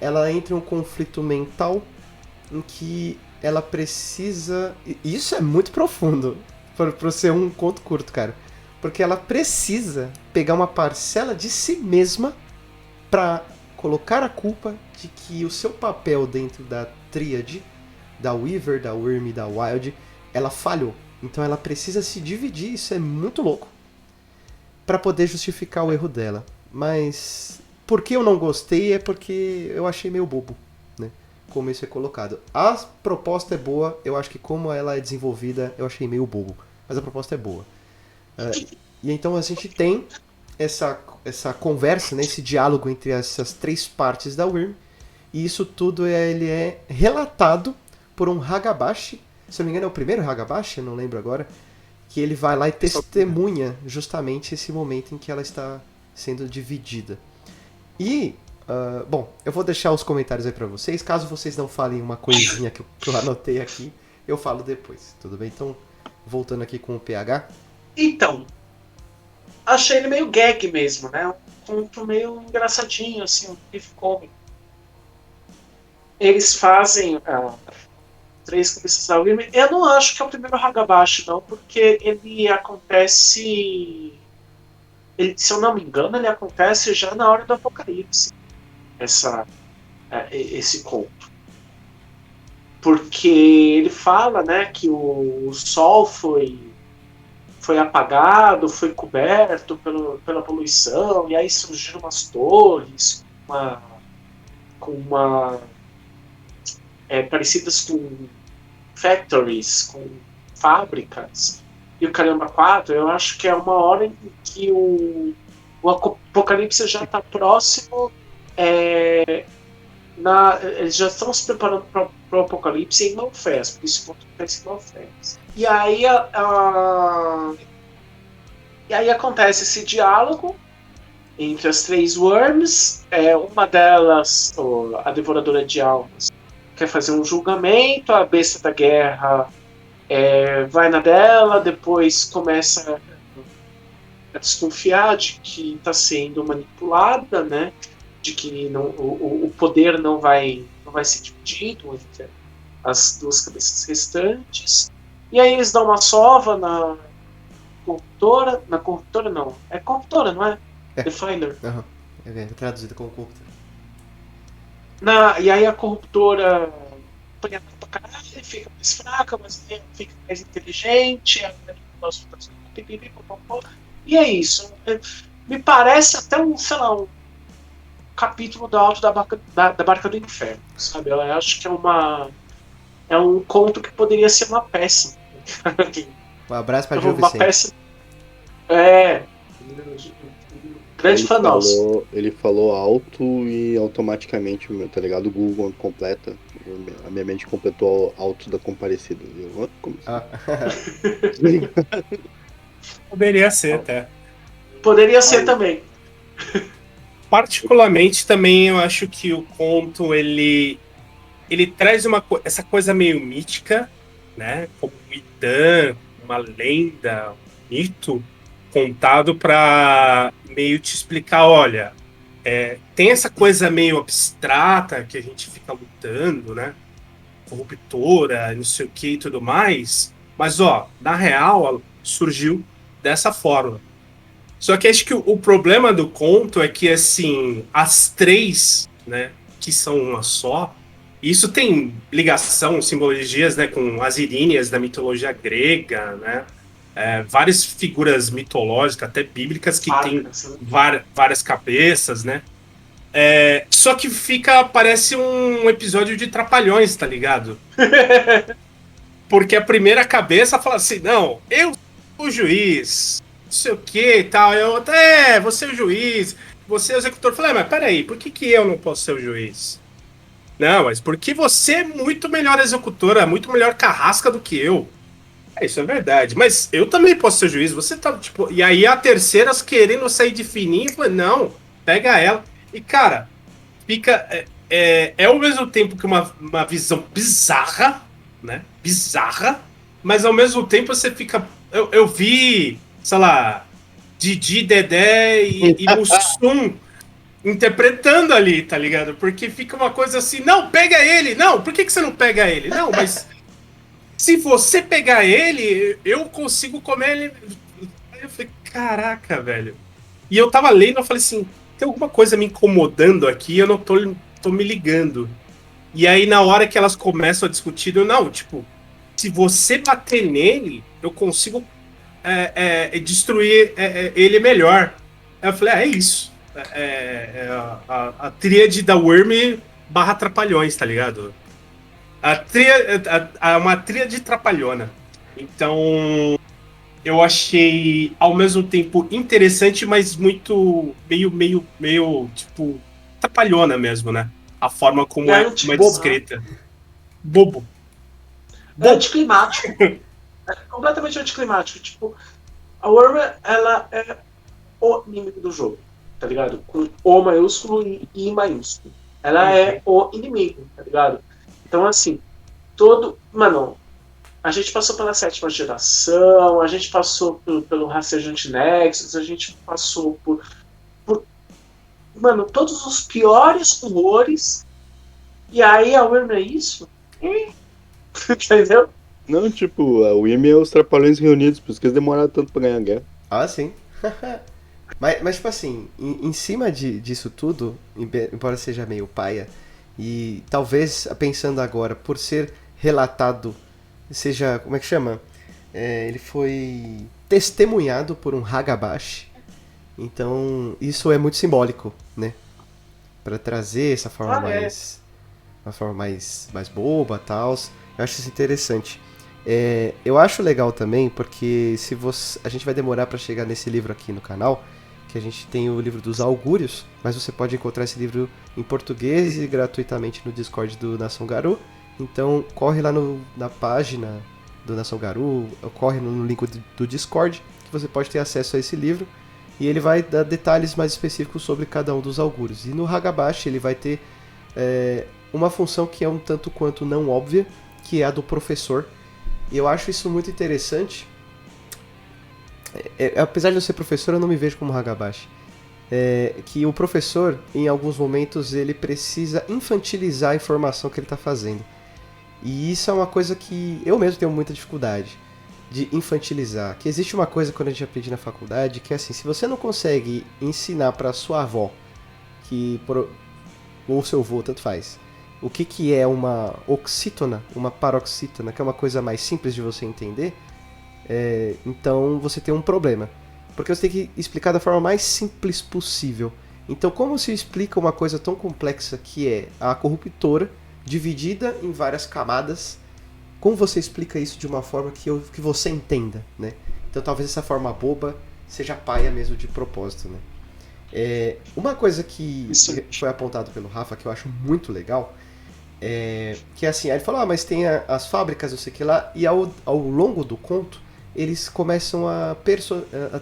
ela entra em um conflito mental em que ela precisa... E isso é muito profundo para ser um conto curto, cara. Porque ela precisa pegar uma parcela de si mesma para colocar a culpa de que o seu papel dentro da tríade, da Weaver, da Wyrm e da Wild, ela falhou. Então ela precisa se dividir, isso é muito louco, para poder justificar o erro dela. Mas por que eu não gostei é porque eu achei meio bobo, né? Como isso é colocado. A proposta é boa, eu acho que como ela é desenvolvida, eu achei meio bobo. Mas a proposta é boa. E então a gente tem essa conversa, né, esse diálogo entre essas 3 partes da Wyrm. E isso tudo ele é relatado por um Hagabashi. Se eu não me engano é o primeiro Hagabashi, eu não lembro agora. Que ele vai lá e testemunha justamente esse momento em que ela está sendo dividida. E, bom, eu vou deixar os comentários aí pra vocês. Caso vocês não falem uma coisinha que eu anotei aqui, eu falo depois, tudo bem? Então, voltando aqui com o PH. Então, achei ele meio gag mesmo, né? Um conto meio engraçadinho, assim, um riff cômico. Eles fazem 3 cabeças da Wyrm. Eu não acho que é o primeiro Hagabashi, não, porque ele acontece... se eu não me engano, ele acontece já na hora do Apocalipse. Esse conto. Porque ele fala, né, que o sol foi apagado, foi coberto pela poluição, e aí surgiram umas torres parecidas com factories, com fábricas, e o caramba 4, eu acho que é uma hora em que o Apocalipse já está próximo, eles já estão se preparando para o Apocalipse em Malfés, por isso acontece em Malfés. E aí acontece esse diálogo entre as 3 Wyrms. Uma delas, a Devoradora de Almas, quer fazer um julgamento, a Besta da Guerra vai na dela, depois começa desconfiar de que está sendo manipulada, né? De que o poder não vai ser dividido entre as duas cabeças restantes. E aí eles dão uma sova na corruptora não. É corruptora, não é? É. Defiler. Aham. É traduzido como corruptor. E aí a corruptora apanha pra caralho, fica mais fraca, mas fica mais inteligente, e é isso. Me parece até sei lá, um capítulo do Alto da Barca do Inferno, sabe? Eu acho que é um conto que poderia ser uma peça. Um abraço pra Gil uma Vicente. peça. Grande fã nosso. Ele falou alto e automaticamente, tá ligado? O Google completa. A minha mente completou alto da comparecida. Eu, como assim? Poderia ser até. Poderia ser também. Particularmente também eu acho que o conto ele traz essa coisa meio mítica, né? Como um Itan, uma lenda, um mito contado para meio te explicar, olha, tem essa coisa meio abstrata que a gente fica lutando, né? Corruptora, não sei o que e tudo mais, mas ó, na real surgiu dessa forma. Só que acho que o problema do conto é que, assim, as três, né, que são uma só, isso tem ligação, simbologias, né, com as Iríneas da mitologia grega, né, várias figuras mitológicas, até bíblicas, que têm várias cabeças, né. Só que parece um episódio de Trapalhões, tá ligado? Porque a primeira cabeça fala assim, não, eu sou o juiz, não sei o que e tal. Você é o juiz, você é o executor. Eu falei, mas peraí, por que eu não posso ser o juiz? Não, mas porque você é muito melhor executora, muito melhor carrasca do que eu. Isso é verdade, mas eu também posso ser juiz, você tá, tipo... E aí a terceira querendo sair de fininho, eu falei, não, pega ela. E, cara, fica... ao mesmo tempo que uma visão bizarra, né? Bizarra, mas ao mesmo tempo você fica... Eu vi, sei lá, Didi, Dedé e Mussum interpretando ali, tá ligado? Porque fica uma coisa assim, não, pega ele! Não, por que você não pega ele? Não, mas se você pegar ele, eu consigo comer ele. Aí eu falei, caraca, velho. E eu tava lendo, eu falei assim, tem alguma coisa me incomodando aqui, eu não tô me ligando. E aí, na hora que elas começam a discutir, não, tipo, se você bater nele, eu consigo destruir ele melhor. Aí eu falei, é isso. A tríade da Worm barra Trapalhões, tá ligado? Uma tríade trapalhona. Então, eu achei ao mesmo tempo interessante, mas muito meio tipo trapalhona mesmo, né? A forma como é descrita. Bobo. Anticlimático. Completamente anticlimático. Tipo, a Worm, ela é o inimigo do jogo, tá ligado? Com O maiúsculo e I maiúsculo. Ela é o inimigo, tá ligado? Então, assim, Mano, a gente passou pela 7ª geração, a gente passou pelo Rastejante Nexus, a gente passou por. Mano, todos os piores horrores. E aí a Worm é isso? Entendeu? Não, tipo, a Wyrm é os Trapalhões reunidos, por isso que eles demoraram tanto pra ganhar a guerra. Ah, sim. mas, tipo assim, em cima disso tudo, embora seja meio paia, e talvez, pensando agora, por ser relatado, seja, como é que chama? Ele foi testemunhado por um Hagabashi, então isso é muito simbólico, né? Pra trazer essa forma uma forma mais boba e tal. Eu acho isso interessante. Eu acho legal também, porque a gente vai demorar para chegar nesse livro aqui no canal, que a gente tem o livro dos augúrios, mas você pode encontrar esse livro em português e gratuitamente no Discord do Nação Garou. Então corre lá na página do Nação Garou, corre no link do Discord, que você pode ter acesso a esse livro, e ele vai dar detalhes mais específicos sobre cada um dos augúrios. E no Hagabashi ele vai ter uma função que é um tanto quanto não óbvia, que é a do professor. E eu acho isso muito interessante, apesar de eu ser professor, eu não me vejo como Hagabashi. Que o professor, em alguns momentos, ele precisa infantilizar a informação que ele está fazendo. E isso é uma coisa que eu mesmo tenho muita dificuldade de infantilizar. Que existe uma coisa quando a gente aprende na faculdade, que é assim, se você não consegue ensinar para sua avó, ou seu avô, tanto faz, o que é uma oxítona, uma paroxítona, que é uma coisa mais simples de você entender, então você tem um problema. Porque você tem que explicar da forma mais simples possível. Então, como se explica uma coisa tão complexa que é a corruptora, dividida em várias camadas, como você explica isso de uma forma que você entenda, né? Então, talvez essa forma boba seja paia mesmo de propósito, né? Uma coisa que foi apontado pelo Rafa, que eu acho muito legal, que é assim, aí ele falou, mas tem as fábricas, não sei o que lá, e ao longo do conto, eles começam a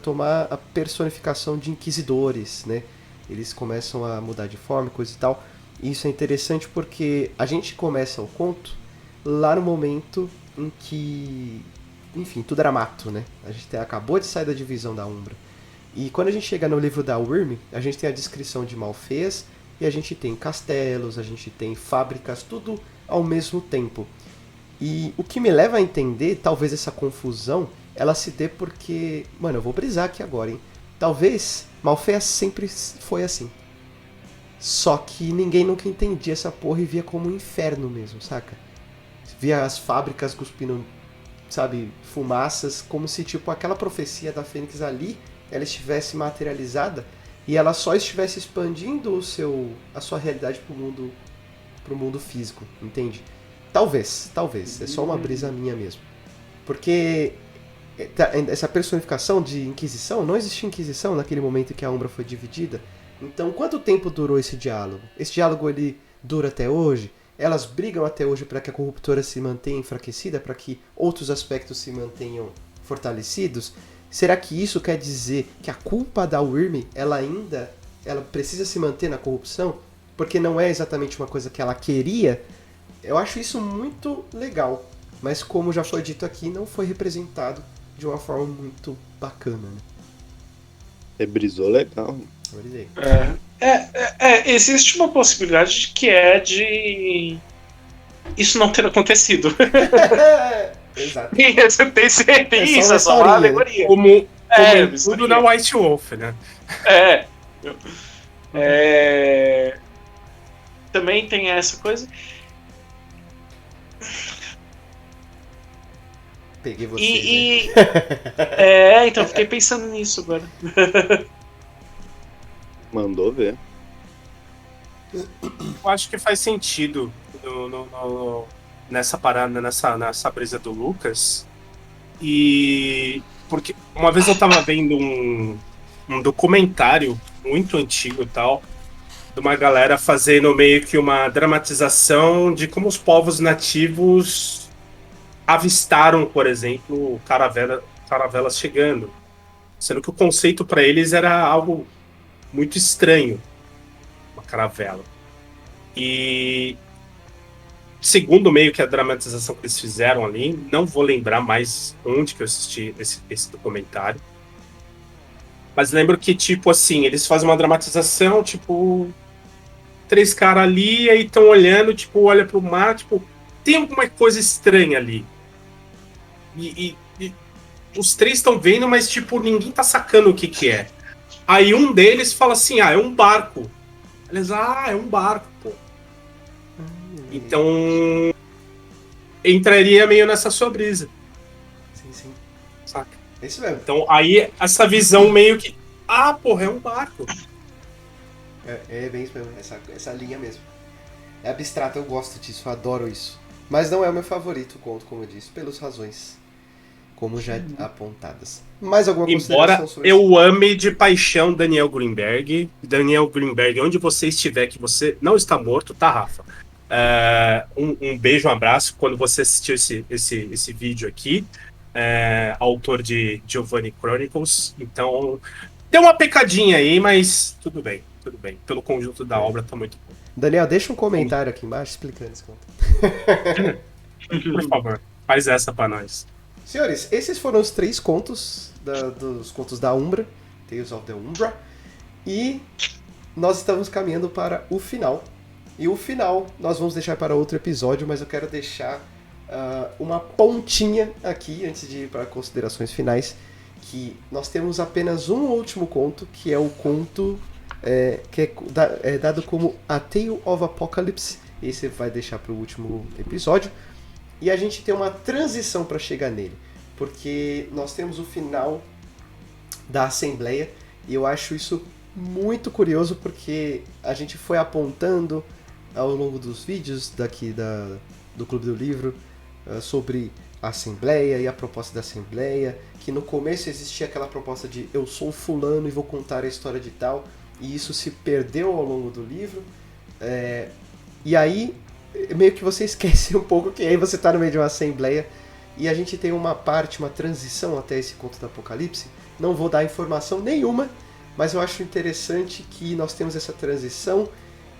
tomar a personificação de inquisidores, né? Eles começam a mudar de forma, coisa e tal. E isso é interessante porque a gente começa o conto lá no momento em que, enfim, tudo era mato, né? A gente acabou de sair da divisão da Umbra. E quando a gente chega no livro da Wyrm, a gente tem a descrição de Malfeas e a gente tem castelos, a gente tem fábricas, tudo ao mesmo tempo. E o que me leva a entender, talvez essa confusão, ela se dê porque... Mano, eu vou brisar aqui agora, hein? Talvez Malfeas sempre foi assim. Só que ninguém nunca entendia essa porra e via como um inferno mesmo, saca? Via as fábricas cuspindo, sabe, fumaças, como se, tipo, aquela profecia da Fênix ali, ela estivesse materializada e ela só estivesse expandindo a sua realidade pro mundo físico, entende? Talvez, é só uma brisa minha mesmo. Porque essa personificação de Inquisição, não existia Inquisição naquele momento em que a Umbra foi dividida. Então, quanto tempo durou esse diálogo? Esse diálogo, ele dura até hoje? Elas brigam até hoje para que a corruptora se mantenha enfraquecida, para que outros aspectos se mantenham fortalecidos? Será que isso quer dizer que a culpa da Wyrm, ela precisa se manter na corrupção? Porque não é exatamente uma coisa que ela queria? Eu acho isso muito legal, mas como já foi dito aqui, não foi representado de uma forma muito bacana, né? Brisou legal. Existe uma possibilidade que é de isso não ter acontecido. Exato. Tem isso, é só uma alegoria. Como tudo na White Wolf, né? Também tem essa coisa. Peguei você. Então fiquei pensando nisso agora. Mandou ver. Eu acho que faz sentido nessa parada, nessa brisa do Lucas. E porque uma vez eu tava vendo um documentário muito antigo e tal, de uma galera fazendo meio que uma dramatização de como os povos nativos avistaram, por exemplo, caravelas chegando. Sendo que o conceito para eles era algo muito estranho, uma caravela. E segundo meio que a dramatização que eles fizeram ali, não vou lembrar mais onde que eu assisti esse documentário, mas lembro que, tipo assim, eles fazem uma dramatização, tipo, 3 caras ali, aí estão olhando, tipo, olha pro mar, tipo, tem alguma coisa estranha ali. E os 3 estão vendo, mas, tipo, ninguém tá sacando o que é. Aí um deles fala assim, é um barco. Eles, é um barco, pô. Então, entraria meio nessa sua brisa. Sim. Saca? É isso mesmo. Então, aí, essa visão meio que, porra, é um barco. É bem isso mesmo, essa linha mesmo. É abstrato, eu gosto disso, eu adoro isso. Mas não é o meu favorito, o conto, como eu disse, pelas razões como já apontadas. Mais alguma consideração sobre isso? Embora eu ame de paixão Daniel Greenberg. Daniel Greenberg, onde você estiver, que você não está morto, tá, Rafa? Um beijo, um abraço quando você assistiu esse vídeo aqui. Autor de Giovanni Chronicles. Então, deu uma pecadinha aí, mas tudo bem. Pelo conjunto da obra, tá muito bom. Daniel, deixa um comentário aqui embaixo explicando esse conto. Por favor, faz essa pra nós. Senhores, esses foram os 3 contos dos contos da Umbra, Tales of the Umbra, e nós estamos caminhando para o final. E o final nós vamos deixar para outro episódio, mas eu quero deixar uma pontinha aqui, antes de ir para considerações finais, que nós temos apenas um último conto, que é o conto que é dado como A Tale of Apocalypse. Esse vai deixar para o último episódio. E a gente tem uma transição para chegar nele, porque nós temos o final da Assembleia, e eu acho isso muito curioso, porque a gente foi apontando ao longo dos vídeos daqui do Clube do Livro sobre a Assembleia e a proposta da Assembleia, que no começo existia aquela proposta de eu sou fulano e vou contar a história de tal, e isso se perdeu ao longo do livro, e aí meio que você esquece um pouco que aí você está no meio de uma Assembleia, e a gente tem uma transição até esse conto do Apocalipse. Não vou dar informação nenhuma, mas eu acho interessante que nós temos essa transição,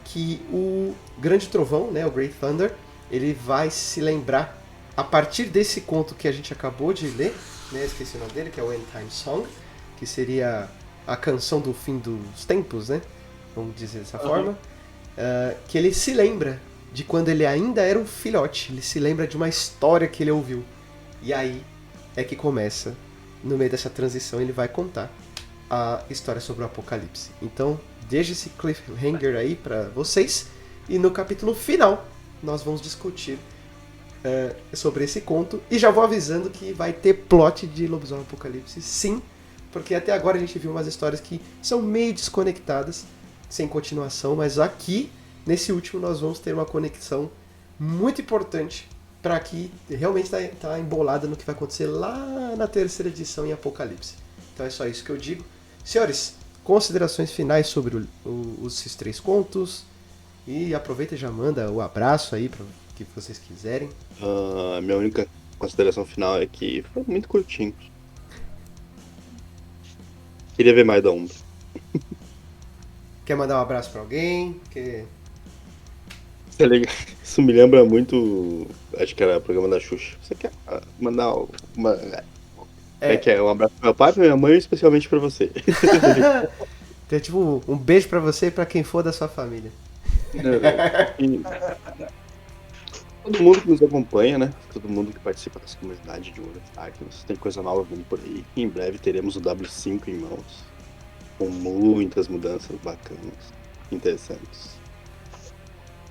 que o Grande Trovão, né, o Great Thunder, ele vai se lembrar a partir desse conto que a gente acabou de ler, né, esqueci o nome dele, que é o End Time Song, que seria a canção do fim dos tempos, né, vamos dizer dessa forma, que ele se lembra de quando ele ainda era um filhote, ele se lembra de uma história que ele ouviu, e aí é que começa, no meio dessa transição, ele vai contar a história sobre o Apocalipse. Então, deixa esse cliffhanger aí pra vocês, e no capítulo final nós vamos discutir sobre esse conto, e já vou avisando que vai ter plot de Lobisomem Apocalipse, sim, porque até agora a gente viu umas histórias que são meio desconectadas, sem continuação, mas aqui, nesse último, nós vamos ter uma conexão muito importante para que realmente tá embolada no que vai acontecer lá na terceira edição em Apocalipse. Então é só isso que eu digo. Senhores, considerações finais sobre esses 3 contos, e aproveita e já manda o abraço aí para que vocês quiserem. A minha única consideração final é que foi muito curtinho. Queria ver mais da Umbra. Quer mandar um abraço para alguém? Isso me lembra muito, acho que era o programa da Xuxa. Você quer mandar uma... um abraço pro meu pai, pra minha mãe e especialmente pra você. Tem tipo um beijo pra você e pra quem for da sua família. Todo mundo que nos acompanha, né? Todo mundo que participa dessa comunidade de World of Darkness. Tem coisa nova vindo por aí. Em breve teremos o W5 em mãos, com muitas mudanças bacanas, interessantes.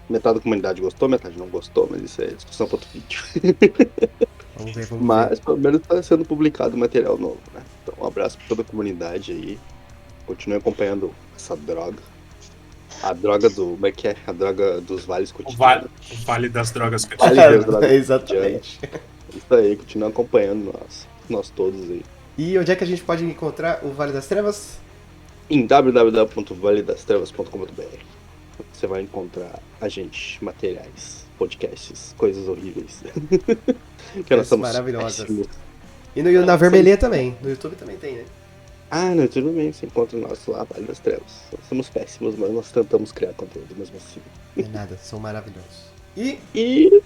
Metade da comunidade gostou, metade não gostou, mas isso é discussão para outro vídeo. Vamos ver. Mas pelo menos está sendo publicado material novo, né? Então um abraço para toda a comunidade aí. Continue acompanhando essa droga. A droga do... Como é que é? A droga dos vales cotidianos. O Vale das Drogas Exatamente. Isso aí, continue acompanhando nós todos aí. E onde é que a gente pode encontrar o Vale das Trevas? Em www.valedastrevas.com.br. Você vai encontrar materiais, podcasts, coisas horríveis. Que nós somos maravilhosas. péssimos. E na Vermelhinha também. No YouTube também tem, né? No YouTube também você encontra o nosso lá, Vale das Trevas. Nós somos péssimos, mas nós tentamos criar conteúdo mesmo assim. Não é nada, são maravilhosos. E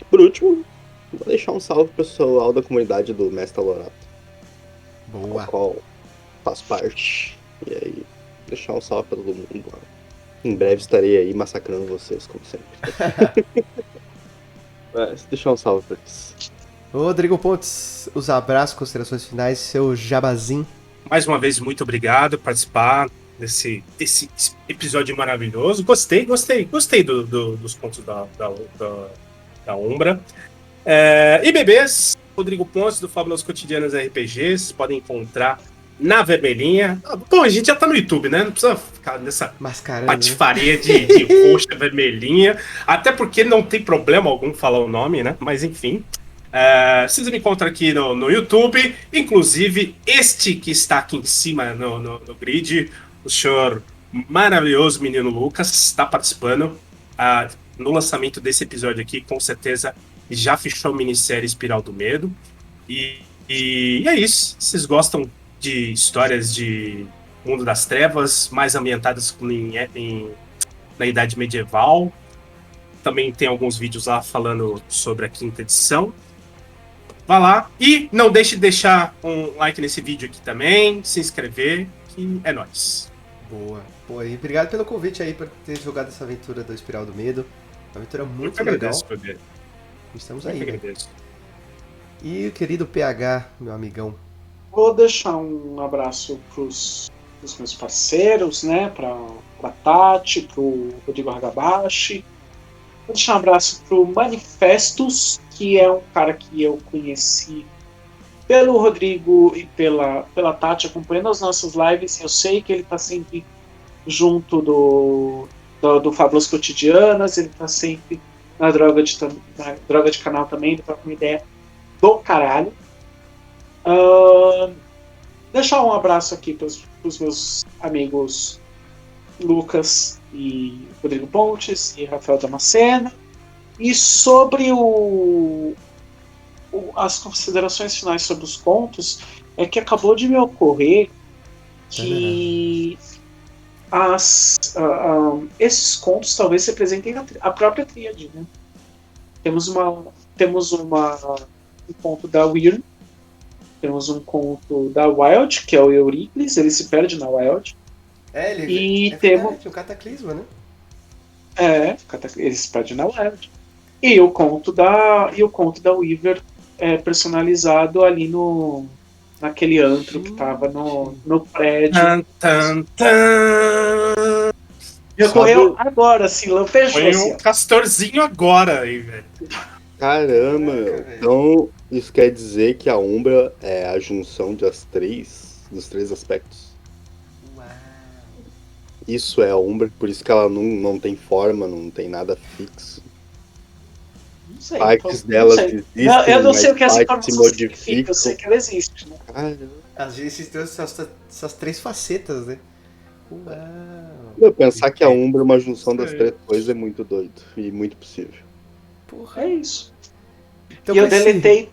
por último, vou deixar um salve pro pessoal da comunidade do Mestre Alorato. Boa. A qual faz parte. E aí, deixar um salve pra todo mundo lá. Em breve estarei aí massacrando vocês, como sempre. Mas deixar um salve pra eles. Rodrigo Pontes, os abraços, considerações finais, seu jabazinho. Mais uma vez, muito obrigado por participar desse episódio maravilhoso. Gostei dos contos da Umbra. E bebês, Rodrigo Pontes, do Fábulas Cotidianas RPGs, podem encontrar na Vermelhinha. Bom, a gente já tá no YouTube, né? Não precisa ficar nessa patifaria de roxa, vermelhinha. Até porque não tem problema algum falar o nome, né? Mas enfim. Vocês me encontram aqui no YouTube. Inclusive, este que está aqui em cima no grid, o senhor maravilhoso menino Lucas, está participando no lançamento desse episódio aqui. Com certeza já fechou a minissérie Espiral do Medo. E é isso. Vocês gostam de histórias de Mundo das Trevas, mais ambientadas na Idade Medieval? Também tem alguns vídeos lá falando sobre a 5ª edição. vá lá. E não deixe de deixar um like nesse vídeo aqui também, se inscrever, que é nóis. Boa. Pô, e obrigado pelo convite aí, por ter jogado essa aventura do Espiral do Medo. Uma aventura muito legal. Agradeço, bebê. Estamos Muito aí, né? agradeço. E o querido PH, meu amigão. Vou deixar um abraço pros meus parceiros, né? Pra Tati, pro Rodrigo Hagabashi. Vou deixar um abraço pro Manifestos, que é um cara que eu conheci pelo Rodrigo e pela Tati, acompanhando as nossas lives. Eu sei que ele tá sempre junto do Fábulas Cotidianas, ele tá sempre na Droga de Canal também, ele troca uma ideia do caralho. Deixar um abraço aqui pros meus amigos Lucas e Rodrigo Pontes e Rafael Damasceno. E sobre as considerações finais sobre os contos, é que acabou de me ocorrer que esses contos talvez representem a própria tríade, né? Temos um conto da Wyrm, temos um conto da Wild, que é o Euríclides, ele se perde na Wild. Ele E temos o Cataclisma, né? ele se perde na Wild. E o conto da Weaver é personalizado ali naquele antro que tava no prédio. Me ocorreu agora, assim, lampejou. Foi Assim, um castorzinho agora aí, velho. Caramba, então isso quer dizer que a Umbra é a junção dos três aspectos. Uau. Isso é a Umbra, por isso que ela não tem forma, não tem nada fixo. Não sei. Partes delas existem, eu não sei o que essa partes se informação significa, modificam. eu sei que ela existe, né? Caramba. Às vezes tem essas três facetas, né? Uau. Eu pensar que a Umbra é uma junção das três coisas é muito doido e muito possível. Porra. É isso. Então, E eu com esse- deletei.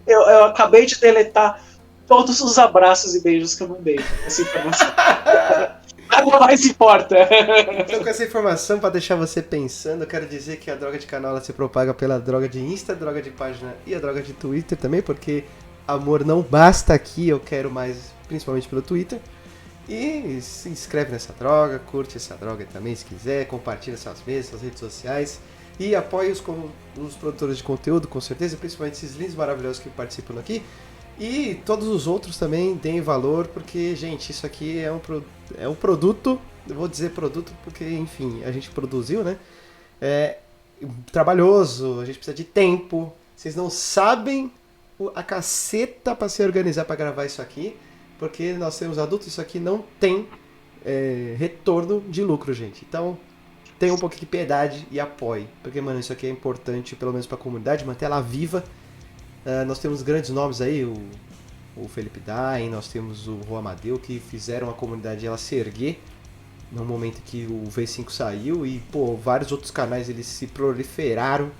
Eu acabei de deletar todos os abraços e beijos que eu mandei. Essa informação. Nada mais importa. Então, com essa informação, para deixar você pensando, eu quero dizer que a droga de canal ela se propaga pela droga de Insta, droga de página e a droga de Twitter também, porque amor não basta aqui, eu quero mais, principalmente pelo Twitter. E se inscreve nessa droga, curte essa droga também se quiser, compartilha essas mesas, suas redes sociais e apoie os produtores de conteúdo, com certeza, principalmente esses lindos maravilhosos que participam aqui. E todos os outros também deem valor, porque, gente, isso aqui é um produto, eu vou dizer produto porque, enfim, a gente produziu, né? É trabalhoso, a gente precisa de tempo. Vocês não sabem a caceta para se organizar para gravar isso aqui, porque nós temos adultos, isso aqui não tem retorno de lucro, gente. Então, tenha um pouquinho de piedade e apoie, porque, mano, isso aqui é importante, pelo menos para a comunidade, manter ela viva. Nós temos grandes nomes aí, o Felipe Dain, nós temos o Rô Amadeu, que fizeram a comunidade ela se erguer no momento que o V5 saiu e, pô, vários outros canais eles se proliferaram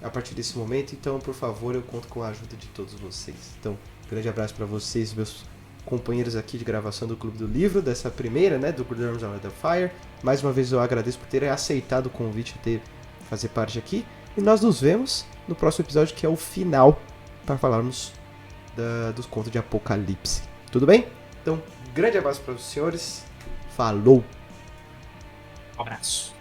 a partir desse momento, então, por favor, eu conto com a ajuda de todos vocês. Então, grande abraço para vocês, meus companheiros aqui de gravação do Clube do Livro, dessa primeira, né, do Drums of the Fire. Mais uma vez eu agradeço por terem aceitado o convite de fazer parte aqui, e nós nos vemos no próximo episódio, que é o final, para falarmos dos contos de Apocalipse. Tudo bem? Então, grande abraço para os senhores. Falou! Um abraço.